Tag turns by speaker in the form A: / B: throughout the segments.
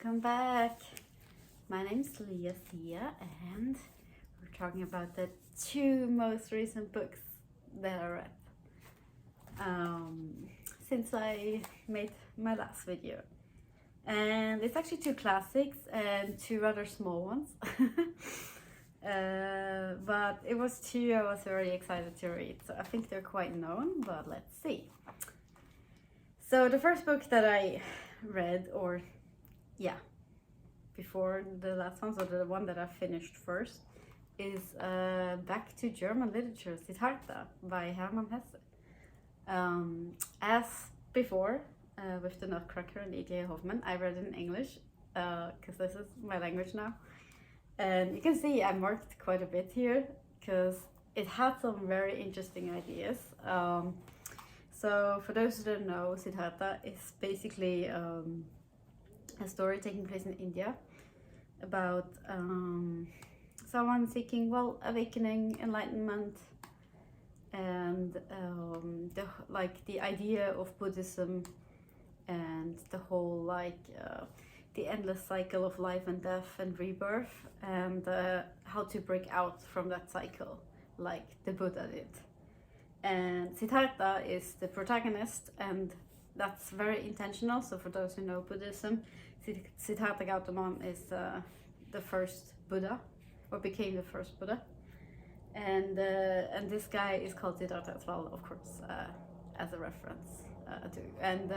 A: Welcome back. My name's Leah and we're talking about the two most recent books that I read since I made my last video. And it's actually two classics and two rather small ones. But it was two I was very excited to read, so I think they're quite known, but let's see. So the first book that I read, before the last one, so the one that I finished first, is Back to German Literature, Siddhartha by Herman Hesse. As before, with the Nutcracker and E.J. Hoffman, I read it in English, because this is my language now. And you can see I marked quite a bit here, because it had some very interesting ideas. So for those who don't know, Siddhartha is basically a story taking place in India about someone seeking, awakening, enlightenment, and the idea of Buddhism and the whole the endless cycle of life and death and rebirth, and how to break out from that cycle like the Buddha did. And Siddhartha is the protagonist, and that's very intentional. So for those who know Buddhism, Siddhartha Gautama is the first Buddha, or became the first Buddha. And this guy is called Siddhartha as well, of course, as a reference to. And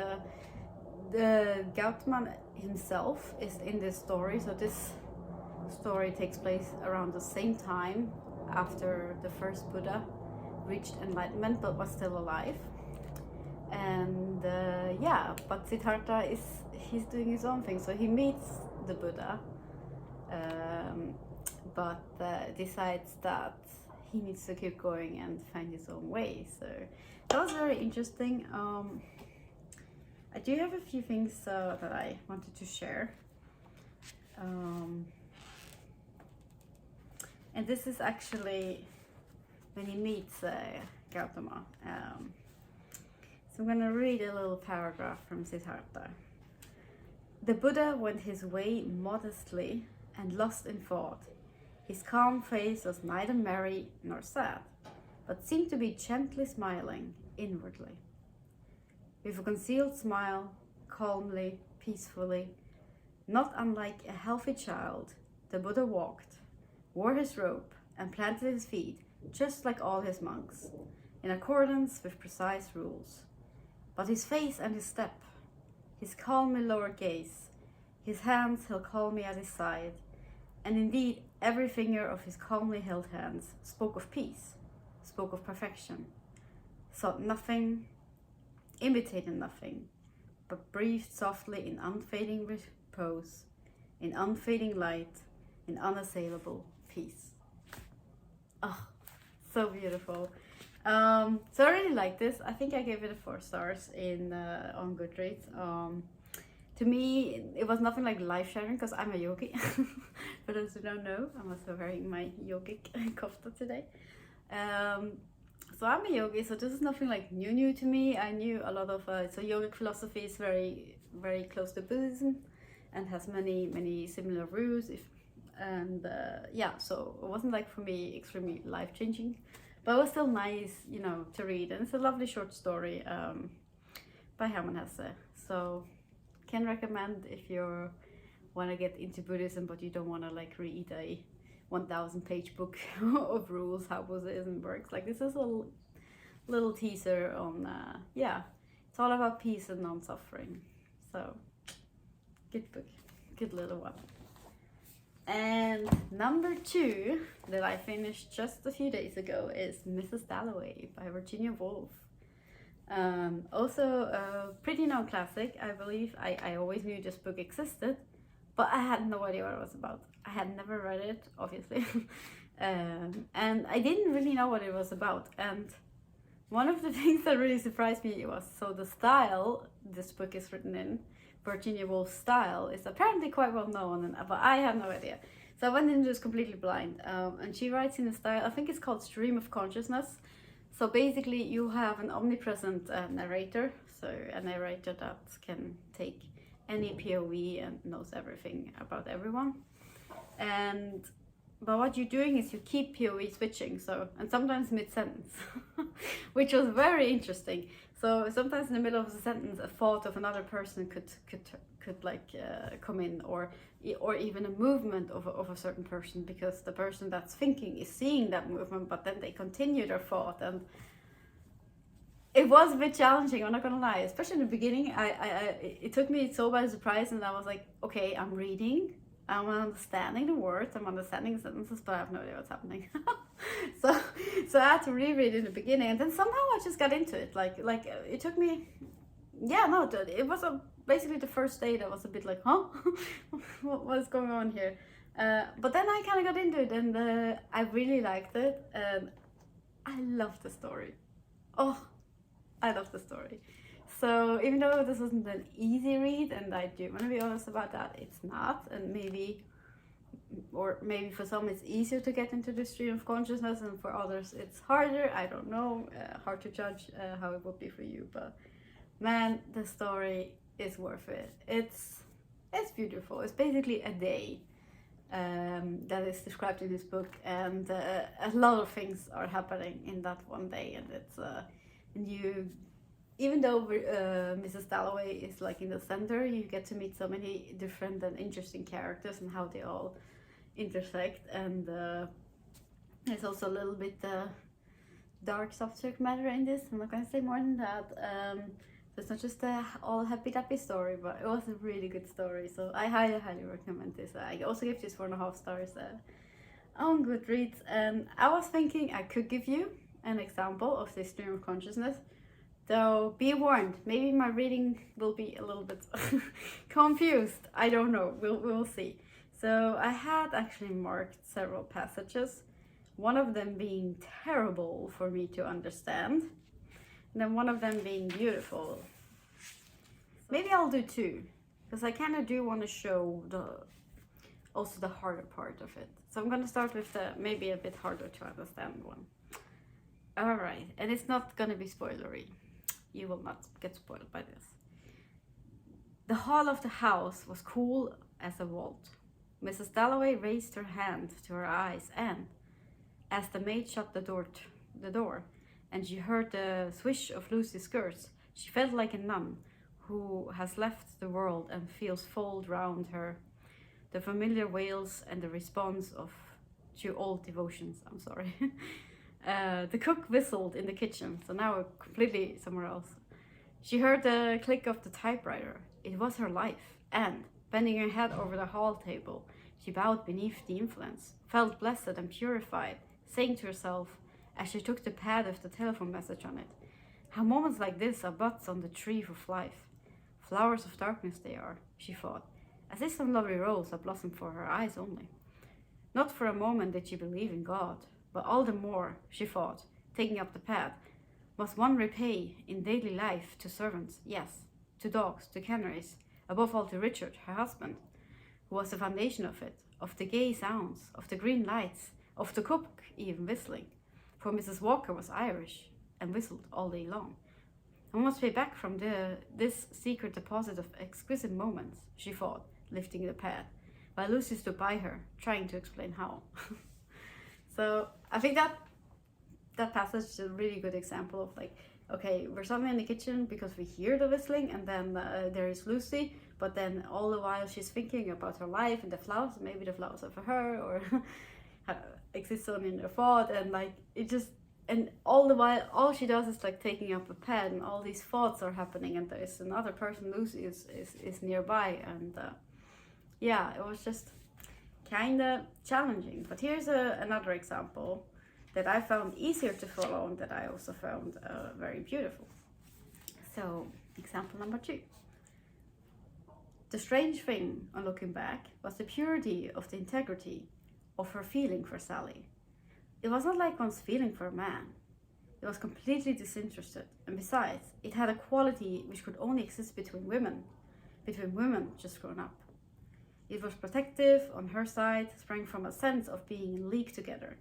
A: the Gautama himself is in this story. So this story takes place around the same time after the first Buddha reached enlightenment but was still alive. And but Siddhartha he's doing his own thing. So he meets the Buddha, but decides that he needs to keep going and find his own way. So that was very interesting. I do have a few things that I wanted to share. And this is actually when he meets Gautama. So I'm going to read a little paragraph from Siddhartha. The Buddha went his way modestly and lost in thought. His calm face was neither merry nor sad, but seemed to be gently smiling inwardly. With a concealed smile, calmly, peacefully, not unlike a healthy child, the Buddha walked, wore his robe, and planted his feet just like all his monks, in accordance with precise rules. But his face and his step, his calmly lowered gaze, his hands held calmly at his side, and indeed every finger of his calmly held hands spoke of peace, spoke of perfection, sought nothing, imitated nothing, but breathed softly in unfading repose, in unfading light, in unassailable peace. Oh, so beautiful. So I really like this. I think I gave it 4 stars on Goodreads. To me, it was nothing like life-sharing because I'm a yogi. For those who don't know, I'm also wearing my yogic kofta today. So I'm a yogi, so this is nothing like new to me. I knew a lot of so yogic philosophy is very, very close to Buddhism and has many similar rules. So it wasn't like for me extremely life-changing, but it was still nice, to read. And it's a lovely short story by Herman Hesse. So can recommend if you want to get into Buddhism, but you don't want to read a 1,000-page book of rules how Buddhism works. This is a little teaser on it's all about peace and non-suffering. So good book, good little one. And number 2 that I finished just a few days ago is Mrs. Dalloway by Virginia Woolf. Also a pretty known classic, I believe. I always knew this book existed, but I had no idea what it was about. I had never read it, obviously. And I didn't really know what it was about. And one of the things that really surprised me was, so the style this book is written in, Virginia Woolf's style, is apparently quite well known, but I had no idea. So I went into this completely blind. And she writes in a style, I think it's called stream of consciousness. So basically you have an omnipresent narrator, so a narrator that can take any POV and knows everything about everyone. But what you're doing is you keep POV switching, so, and sometimes mid-sentence, which was very interesting. So sometimes in the middle of the sentence, a thought of another person could like come in, or even a movement of a certain person, because the person that's thinking is seeing that movement, but then they continue their thought. And it was a bit challenging, I'm not gonna lie, especially in the beginning. It took me so by surprise, and I was like, okay, I'm reading, I'm understanding the words, I'm understanding the sentences, but I have no idea what's happening. so I had to reread in the beginning, and then somehow I just got into it. Like it took me, it was basically the first day that was a bit like, huh? What's going on here? But then I kind of got into it, and I really liked it, and I love the story. Oh, I love the story. So even though this wasn't an easy read, and I do want to be honest about that, it's not, and maybe for some it's easier to get into the stream of consciousness, and for others it's harder. I don't know, hard to judge how it would be for you, but man, the story is worth it. It's beautiful. It's basically a day that is described in this book, and a lot of things are happening in that one day, and it's even though Mrs. Dalloway is like in the center, you get to meet so many different and interesting characters and how they all intersect, and there's also a little bit dark subject matter in this. I'm not going to say more than that. So it's not just a all happy story, but it was a really good story, so I highly recommend this. I also give this 4.5 stars on Goodreads, and I was thinking I could give you an example of this stream of consciousness. So be warned, maybe my reading will be a little bit confused. I don't know, we'll see. So I had actually marked several passages, one of them being terrible for me to understand, and then one of them being beautiful. Maybe I'll do two, because I kind of do want to show also the harder part of it. So I'm going to start with the maybe a bit harder to understand one. Alright, and it's not going to be spoilery. You will not get spoiled by this. The hall of the house was cool as a vault. Mrs. Dalloway raised her hand to her eyes, and as the maid shut the door, and she heard the swish of Lucy's skirts, she felt like a nun who has left the world and feels fold round her the familiar wails and the response to old devotions. I'm sorry. The cook whistled in the kitchen, so now we're completely somewhere else. She heard the click of the typewriter. It was her life, and, bending her head over the hall table, she bowed beneath the influence, felt blessed and purified, saying to herself, as she took the pad with the telephone message on it, how moments like this are buds on the tree of life. Flowers of darkness they are, she thought, as if some lovely rose had blossomed for her eyes only. Not for a moment did she believe in God, but all the more, she thought, taking up the pad, must one repay in daily life to servants, yes, to dogs, to canaries, above all to Richard, her husband, who was the foundation of it, of the gay sounds, of the green lights, of the cook even whistling, for Mrs. Walker was Irish and whistled all day long. I must pay back from this secret deposit of exquisite moments, she thought, lifting the pad, while Lucy stood by her, trying to explain how. So I think that passage is a really good example of like, okay, we're suddenly in the kitchen because we hear the whistling, and then there is Lucy, but then all the while she's thinking about her life and the flowers, maybe the flowers are for her, or exists only in her thought, and like it just, and all the while all she does is like taking up a pen, and all these thoughts are happening, and there's another person, Lucy, is nearby, and yeah, it was just kind of challenging. But here's another example that I found easier to follow, and that I also found very beautiful. So, example number 2. The strange thing, on looking back, was the purity of the integrity of her feeling for Sally. It was not like one's feeling for a man. It was completely disinterested, and besides, it had a quality which could only exist between women just grown up. It was protective on her side, sprang from a sense of being in league together,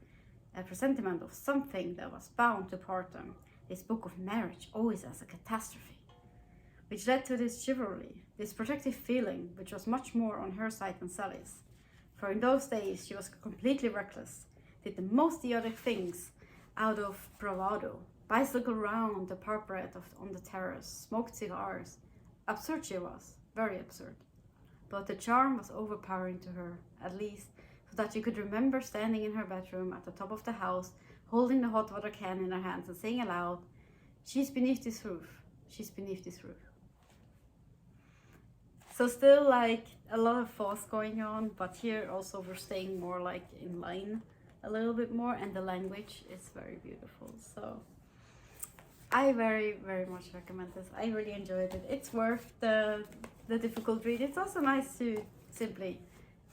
A: a presentiment of something that was bound to part them. They spoke of marriage always as a catastrophe, which led to this chivalry, this protective feeling, which was much more on her side than Sally's. For in those days she was completely reckless, did the most idiotic things out of bravado, bicycled around the parapet on the terrace, smoked cigars. Absurd she was, very absurd. But the charm was overpowering to her, at least, so that she could remember standing in her bedroom at the top of the house, holding the hot water can in her hands and saying aloud, "She's beneath this roof, she's beneath this roof." So still like a lot of thoughts going on, but here also we're staying more like in line a little bit more, and the language is very beautiful. So I very, very much recommend this. I really enjoyed it. It's worth the difficult read. It's also nice to simply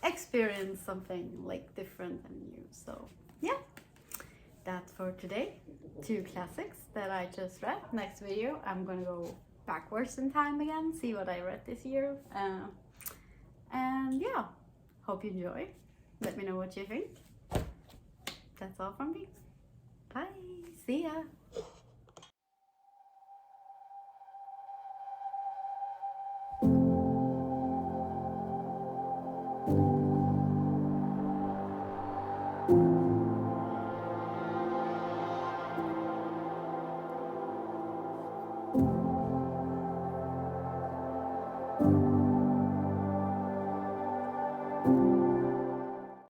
A: experience something like different and new. So yeah, that's for today. 2 classics that I just read. Next video I'm gonna go backwards in time again, see what I read this year. And yeah, hope you enjoy. Let me know what you think. That's all from me. Bye. See ya.